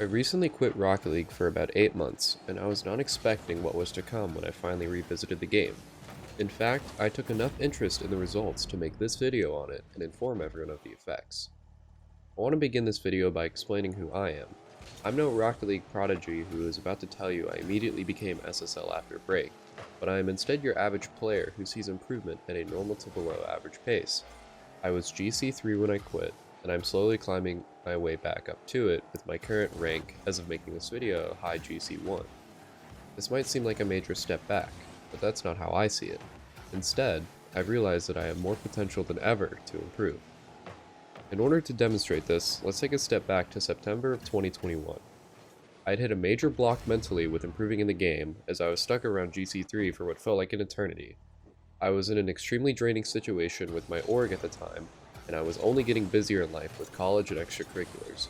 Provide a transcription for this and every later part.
I recently quit Rocket League for about 8 months, and I was not expecting what was to come when I finally revisited the game. In fact, I took enough interest in the results to make this video on it and inform everyone of the effects. I want to begin this video by explaining who I am. I'm no Rocket League prodigy who is about to tell you I immediately became SSL after a break, but I am instead your average player who sees improvement at a normal to below average pace. I was GC3 when I quit, and I'm slowly climbing my way back up to it with my current rank as of making this video high GC1. This might seem like a major step back, but that's not how I see it. Instead, I've realized that I have more potential than ever to improve. In order to demonstrate this, let's take a step back to September of 2021. I'd hit a major block mentally with improving in the game as I was stuck around GC3 for what felt like an eternity. I was in an extremely draining situation with my org at the time, and I was only getting busier in life with college and extracurriculars.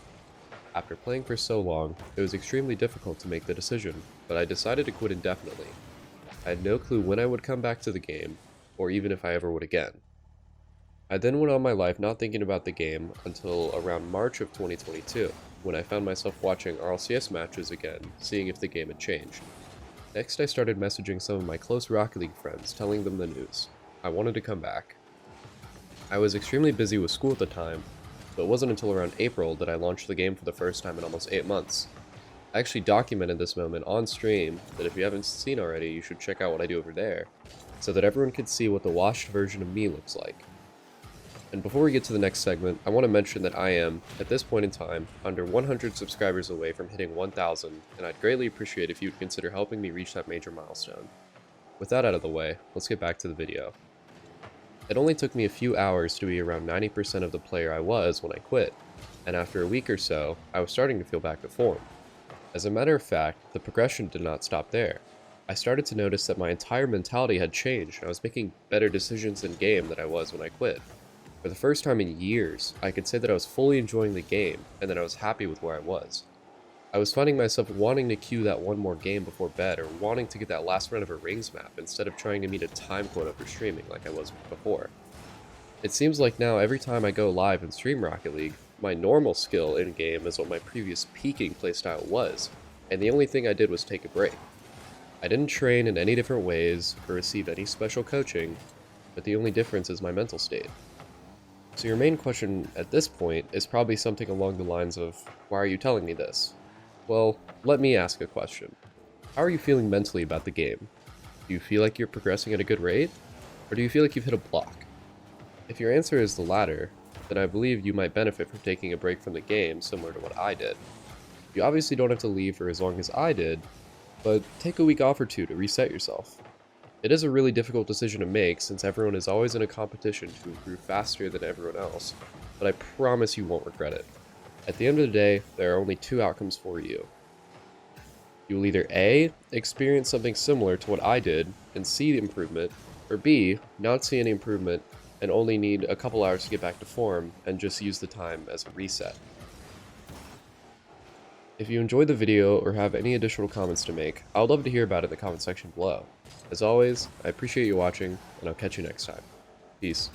After playing for so long, it was extremely difficult to make the decision, but I decided to quit indefinitely. I had no clue when I would come back to the game, or even if I ever would again. I then went on my life not thinking about the game until around March of 2022, when I found myself watching RLCS matches again, seeing if the game had changed. Next, I started messaging some of my close Rocket League friends, telling them the news. I wanted to come back. I was extremely busy with school at the time, so it wasn't until around April that I launched the game for the first time in almost 8 months. I actually documented this moment on stream that if you haven't seen already, you should check out what I do over there, so that everyone could see what the washed version of me looks like. And before we get to the next segment, I want to mention that I am, at this point in time, under 100 subscribers away from hitting 1,000, and I'd greatly appreciate if you would consider helping me reach that major milestone. With that out of the way, let's get back to the video. It only took me a few hours to be around 90% of the player I was when I quit, and after a week or so, I was starting to feel back to form. As a matter of fact, the progression did not stop there. I started to notice that my entire mentality had changed, and I was making better decisions in game than I was when I quit. For the first time in years, I could say that I was fully enjoying the game, and that I was happy with where I was. I was finding myself wanting to queue that one more game before bed, or wanting to get that last run of a rings map instead of trying to meet a time quota for streaming like I was before. It seems like now every time I go live and stream Rocket League, my normal skill in-game is what my previous peaking playstyle was, and the only thing I did was take a break. I didn't train in any different ways, or receive any special coaching, but the only difference is my mental state. So your main question at this point is probably something along the lines of, why are you telling me this? Well, let me ask a question. How are you feeling mentally about the game? Do you feel like you're progressing at a good rate? Or do you feel like you've hit a block? If your answer is the latter, then I believe you might benefit from taking a break from the game similar to what I did. You obviously don't have to leave for as long as I did, but take a week off or two to reset yourself. It is a really difficult decision to make since everyone is always in a competition to improve faster than everyone else, but I promise you won't regret it. At the end of the day, there are only two outcomes for you. You will either A, experience something similar to what I did and see the improvement, or B, not see any improvement and only need a couple hours to get back to form and just use the time as a reset. If you enjoyed the video or have any additional comments to make, I would love to hear about it in the comment section below. As always, I appreciate you watching, and I'll catch you next time. Peace.